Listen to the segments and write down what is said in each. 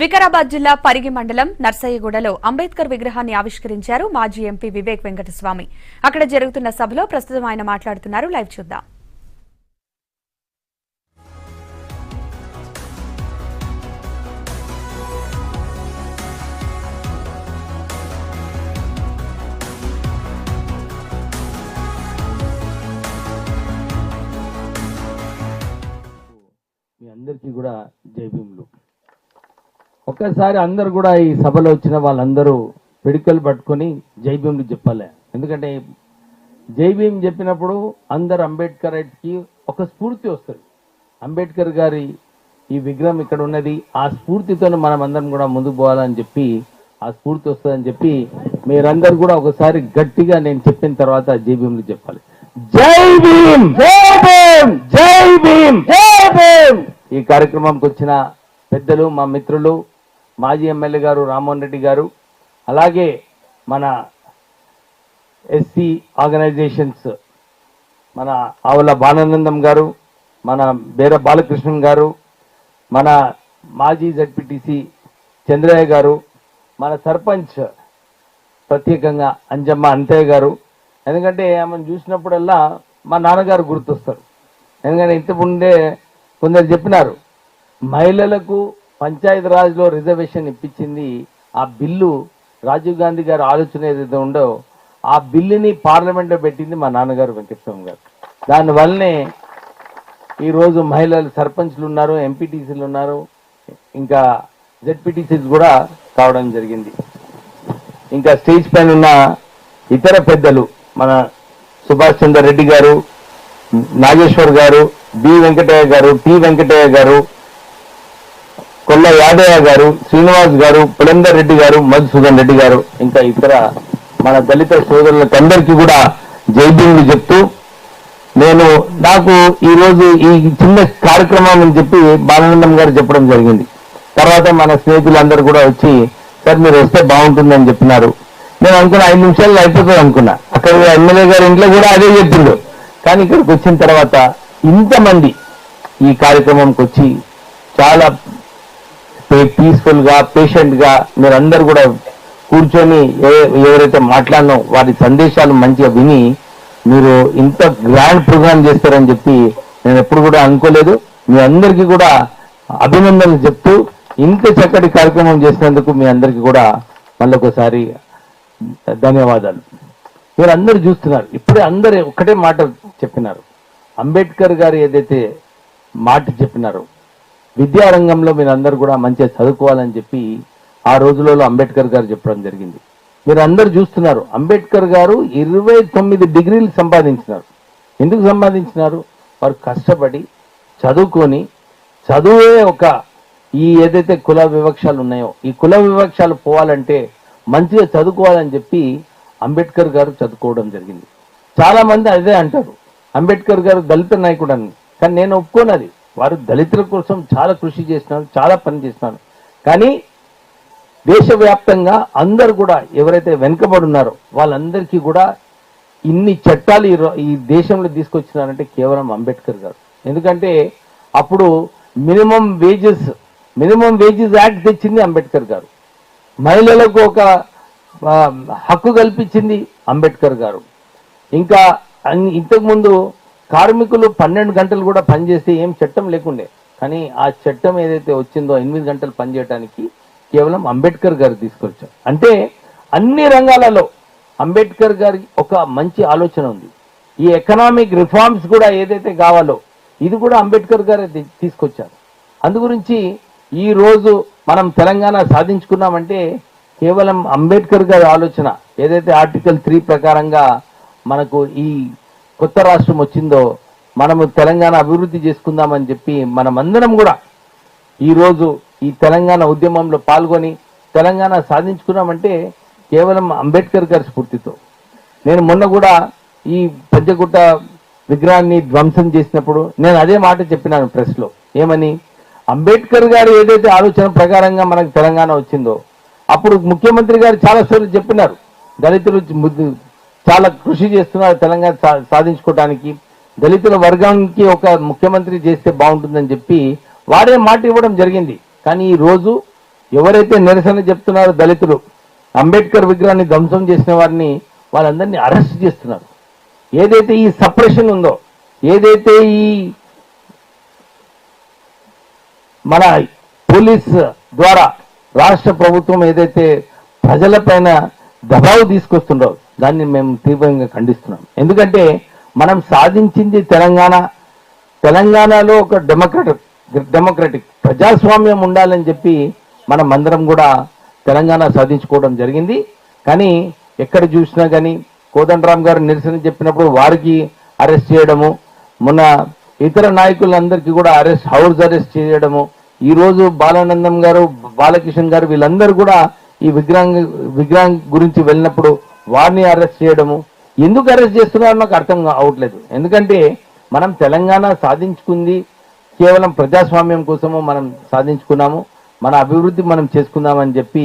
వికారాబాద్ జిల్లా పరిగి మండలం నర్సయ్యగూడలో అంబేద్కర్ విగ్రహాన్ని ఆవిష్కరించారు మాజీ ఎంపీ వివేక్ వెంకటస్వామి. అక్కడ జరుగుతున్న సభలో ప్రస్తుతం ఆయన మాట్లాడుతున్నారు. లైవ్ చూద్దాం. మీ అందరికీ కూడా జై భీములు. ఒక్కసారి అందరు కూడా ఈ సభలో వచ్చిన వాళ్ళందరూ పిడికలు పట్టుకొని జై భీములు చెప్పాలి. ఎందుకంటే జై భీమ్ చెప్పినప్పుడు అందరు అంబేద్కర్ కి ఒక స్ఫూర్తి వస్తుంది. అంబేద్కర్ గారి ఈ విగ్రహం ఇక్కడ ఉన్నది, ఆ స్ఫూర్తితో మనం అందరం కూడా ముందుకు పోవాలని చెప్పి ఆ స్ఫూర్తి వస్తుందని చెప్పి మీరందరూ కూడా ఒకసారి గట్టిగా నేను చెప్పిన తర్వాత జై భీములు చెప్పాలి. జై భీమ్, జై భీమ్, జై భీమ్, జై భీమ్. ఈ కార్యక్రమంకి వచ్చిన పెద్దలు, మా మిత్రులు, మాజీ ఎమ్మెల్యే గారు రామ్మోహన్ రెడ్డి గారు, అలాగే మన ఎస్సీ ఆర్గనైజేషన్స్ మన ఆవుల బాలానందం గారు, మన బేర బాలకృష్ణన్ గారు, మన మాజీ జడ్పీటీసీ చంద్రయ్య గారు, మన సర్పంచ్ ప్రత్యేకంగా అంజమ్మ అంతయ్య గారు. ఎందుకంటే ఆమెను చూసినప్పుడల్లా మా నాన్నగారు గుర్తొస్తారు. ఎందుకంటే ఇంతకుముందే కొందరు చెప్పినారు, మహిళలకు పంచాయతీ రాజ్లో రిజర్వేషన్ ఇప్పించింది ఆ బిల్లు, రాజీవ్ గాంధీ గారు ఆలోచన ఏదైతే ఉందో ఆ బిల్లుని పార్లమెంట్లో పెట్టింది మా నాన్నగారు వెంకటస్వామి గారు. దానివల్లనే ఈరోజు మహిళలు సర్పంచ్లు ఉన్నారు, ఎంపీటీసీలు ఉన్నారు, ఇంకా జెడ్పీటీసీలు కూడా కావడం జరిగింది. ఇంకా స్టేజ్ పైన ఉన్న ఇతర పెద్దలు మన సుభాష్ చంద్ర రెడ్డి గారు, నాగేశ్వర్ గారు, బి వెంకటయ్య గారు, టి వెంకటయ్య గారు, కొల్ల యాదయ్య గారు, శ్రీనివాస్ గారు, పులందర్ రెడ్డి గారు, మధుసూదన్ రెడ్డి గారు, ఇంకా ఇతర మన దళిత సోదరులకు అందరికీ కూడా జై భీములు చెప్తూ నాకు ఈ రోజు ఈ చిన్న కార్యక్రమం అని చెప్పి బాలానందం గారు చెప్పడం జరిగింది. తర్వాత మన స్నేహితులందరూ కూడా వచ్చి సార్ మీరు వస్తే బాగుంటుందని చెప్పినారు. నేను అనుకున్నా 5 నిమిషాల్లో అయిపోతుంది అనుకున్నా. అక్కడ ఎమ్మెల్యే గారి ఇంట్లో కూడా అదే చెప్పిండు. కానీ ఇక్కడికి వచ్చిన తర్వాత ఇంతమంది ఈ కార్యక్రమంకి వచ్చి చాలా పీస్ఫుల్ గా, పేషెంట్ గా మీరందరూ కూడా కూర్చొని ఎవరైతే మాట్లాడినో వారి సందేశాలు మంచిగా విని మీరు ఇంత గ్రాండ్ ప్రోగ్రామ్ చేస్తారని చెప్పి నేను ఎప్పుడు కూడా అనుకోలేదు. మీ అందరికీ కూడా అభినందనలు చెప్తూ ఇంత చక్కటి కార్యక్రమం చేసినందుకు మీ అందరికీ కూడా మళ్ళొకసారి ధన్యవాదాలు. మీరు అందరు చూస్తున్నారు, ఇప్పుడే అందరూ ఒక్కటే మాట చెప్పినారు. అంబేద్కర్ గారు ఏదైతే మాట చెప్పినారో విద్యారంగంలో మీరందరూ కూడా మంచిగా చదువుకోవాలని చెప్పి ఆ రోజులలో అంబేద్కర్ గారు చెప్పడం జరిగింది. మీరు అందరు చూస్తున్నారు, అంబేద్కర్ గారు 29 డిగ్రీలు సంపాదించినారు. ఎందుకు సంపాదించినారు? వారు కష్టపడి చదువుకొని, చదువే ఒక ఈ ఏదైతే కుల వివక్షాలు ఉన్నాయో ఈ కుల వివక్షాలు పోవాలంటే మంచిగా చదువుకోవాలని చెప్పి అంబేద్కర్ గారు చదువుకోవడం జరిగింది. చాలా మంది అదే అంటారు, అంబేద్కర్ గారు దళిత నాయకుడు అని. కానీ నేను ఒప్పుకోనది. వారు దళితుల కోసం చాలా కృషి చేసినారు, చాలా పని చేసినారు. కానీ దేశవ్యాప్తంగా అందరు కూడా ఎవరైతే వెనుకబడి ఉన్నారో వాళ్ళందరికీ కూడా ఇన్ని చట్టాలు ఈ దేశంలో తీసుకొచ్చినారంటే కేవలం అంబేద్కర్ గారు. ఎందుకంటే అప్పుడు మినిమం వేజెస్ యాక్ట్ తెచ్చింది అంబేద్కర్ గారు. మహిళలకు ఒక హక్కు కల్పించింది అంబేద్కర్ గారు. ఇంకా ఇంతకుముందు కార్మికులు 12 గంటలు కూడా పనిచేస్తే ఏం చట్టం లేకుండే. కానీ ఆ చట్టం ఏదైతే వచ్చిందో 8 గంటలు పనిచేయడానికి కేవలం అంబేద్కర్ గారు తీసుకొచ్చారు. అంటే అన్ని రంగాలలో అంబేద్కర్ గారి ఒక మంచి ఆలోచన ఉంది. ఈ ఎకనామిక్ రిఫార్మ్స్ కూడా ఏదైతే కావాలో ఇది కూడా అంబేద్కర్ గారే తీసుకొచ్చారు. అందు గురించి ఈ రోజు మనం తెలంగాణ సాధించుకున్నామంటే కేవలం అంబేద్కర్ గారి ఆలోచన. ఏదైతే ఆర్టికల్ 3 ప్రకారంగా మనకు ఈ కొత్త రాష్ట్రం వచ్చిందో మనము తెలంగాణ అభివృద్ధి చేసుకుందామని చెప్పి మనమందరం కూడా ఈరోజు ఈ తెలంగాణ ఉద్యమంలో పాల్గొని తెలంగాణ సాధించుకున్నామంటే కేవలం అంబేద్కర్ గారి స్ఫూర్తితో. నేను మొన్న కూడా ఈ పంచగుట్ట విగ్రహాన్ని ధ్వంసం చేసినప్పుడు నేను అదే మాట చెప్పినాను ప్రెస్లో. ఏమని? అంబేద్కర్ గారు ఏదైతే ఆలోచన ప్రకారంగా మనకు తెలంగాణ వచ్చిందో అప్పుడు ముఖ్యమంత్రి గారు చాలా సార్లు చెప్పినారు, దళితులు చాలా కృషి చేస్తున్నారు తెలంగాణ సాధించుకోవడానికి, దళితుల వర్గానికి ఒక ముఖ్యమంత్రి చేస్తే బాగుంటుందని చెప్పి వారే మాట ఇవ్వడం జరిగింది. కానీ ఈ రోజు ఎవరైతే నిరసన చెప్తున్నారో దళితులు, అంబేద్కర్ విగ్రహాన్ని ధ్వంసం చేసిన వారిని వాళ్ళందరినీ అరెస్ట్ చేస్తున్నారు. ఏదైతే ఈ సప్రెషన్ ఉందో, ఏదైతే ఈ మన పోలీస్ ద్వారా రాష్ట్ర ప్రభుత్వం ఏదైతే ప్రజలపైన దబావు తీసుకొస్తుందో దాన్ని మేము తీవ్రంగా ఖండిస్తున్నాం. ఎందుకంటే మనం సాధించింది తెలంగాణలో ఒక డెమోక్రటిక్ ప్రజాస్వామ్యం ఉండాలని చెప్పి మనం అందరం కూడా తెలంగాణ సాధించుకోవడం జరిగింది. కానీ ఎక్కడ చూసినా కానీ కోదండరామ్ గారు నిరసన చెప్పినప్పుడు వారికి అరెస్ట్ చేయడము, మొన్న ఇతర నాయకులందరికీ కూడా హౌస్ అరెస్ట్ చేయడము, ఈ రోజు బాలానందం గారు, బాలకిషన్ గారు వీళ్ళందరూ కూడా ఈ విగ్రహం గురించి వెళ్ళినప్పుడు వారిని అరెస్ట్ చేయడము. ఎందుకు అరెస్ట్ చేస్తున్నారో నాకు అర్థం అవట్లేదు. ఎందుకంటే మనం తెలంగాణ సాధించుకుంది కేవలం ప్రజాస్వామ్యం కోసము మనం సాధించుకున్నాము, మన అభివృద్ధి మనం చేసుకుందామని చెప్పి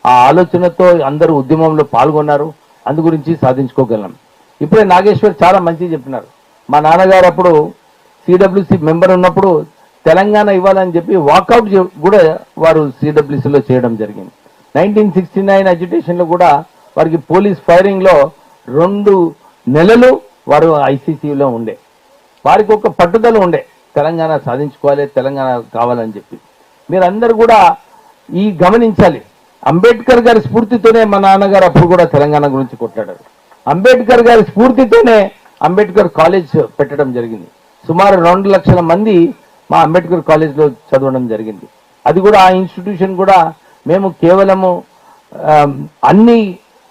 ఆ ఆలోచనతో అందరూ ఉద్యమంలో పాల్గొన్నారు. అందు గురించి సాధించుకోగలం. ఇప్పుడే నాగేశ్వర్ చాలా మంచిగా చెప్పినారు. మా నాన్నగారు అప్పుడు సిడబ్ల్యూసి మెంబర్ ఉన్నప్పుడు తెలంగాణ ఇవ్వాలని చెప్పి వాకౌట్ కూడా వారు సిడబ్ల్యూసిలో చేయడం జరిగింది. 1969 అజిటేషన్లో కూడా వారికి పోలీస్ ఫైరింగ్లో 2 నెలలు వారు ఐసీసీలో ఉండే. వారికి ఒక పట్టుదల ఉండే, తెలంగాణ సాధించుకోవాలి, తెలంగాణ కావాలని చెప్పి. మీరందరూ కూడా ఈ గమనించాలి. అంబేద్కర్ గారి స్ఫూర్తితోనే మా నాన్నగారు అప్పుడు కూడా తెలంగాణ గురించి కొట్లాడారు. అంబేద్కర్ గారి స్ఫూర్తితోనే అంబేద్కర్ కాలేజ్ పెట్టడం జరిగింది. సుమారు 2 లక్షల మంది మా అంబేద్కర్ కాలేజ్లో చదవడం జరిగింది. అది కూడా ఆ ఇన్స్టిట్యూషన్ కూడా మేము కేవలము అన్ని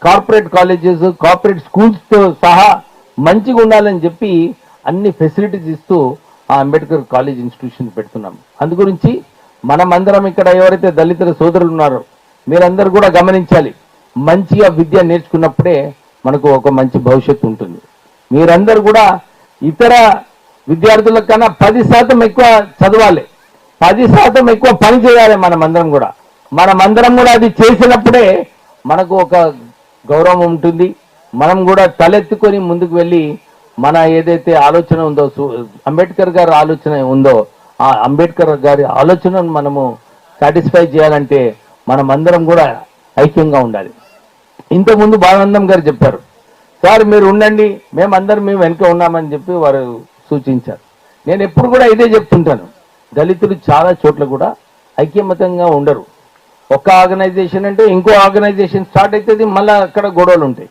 కార్పొరేట్ కాలేజెస్, కార్పొరేట్ స్కూల్స్తో సహా మంచిగా ఉండాలని చెప్పి అన్ని ఫెసిలిటీస్ ఇస్తూ ఆ అంబేద్కర్ కాలేజ్ ఇన్స్టిట్యూషన్ పెడుతున్నాం. అందు గురించి మనమందరం ఇక్కడ ఎవరైతే దళితుల సోదరులు ఉన్నారో మీరందరూ కూడా గమనించాలి. మంచిగా విద్య నేర్చుకున్నప్పుడే మనకు ఒక మంచి భవిష్యత్తు ఉంటుంది. మీరందరూ కూడా ఇతర విద్యార్థుల కన్నా 10% ఎక్కువ చదవాలి, 10% ఎక్కువ పని చేయాలి. మనమందరం కూడా అది చేసినప్పుడే మనకు ఒక గౌరవం ఉంటుంది. మనం కూడా తలెత్తుకొని ముందుకు వెళ్ళి మన ఏదైతే ఆలోచన ఉందో, అంబేద్కర్ గారి ఆలోచన ఉందో, ఆ అంబేద్కర్ గారి ఆలోచనను మనము సాటిస్ఫై చేయాలంటే మనమందరం కూడా ఐక్యంగా ఉండాలి. ఇంతకుముందు బాలానందం గారు చెప్పారు, సార్ మీరు ఉండండి, మేము వెనుక ఉన్నామని చెప్పి వారు సూచించారు. నేను ఎప్పుడు కూడా ఇదే చెప్తుంటాను, దళితులు చాలా చోట్ల కూడా ఐక్యమతంగా ఉండరు. ఒక ఆర్గనైజేషన్ అంటే ఇంకో ఆర్గనైజేషన్ స్టార్ట్ అవుతుంది, మళ్ళీ అక్కడ గొడవలు ఉంటాయి.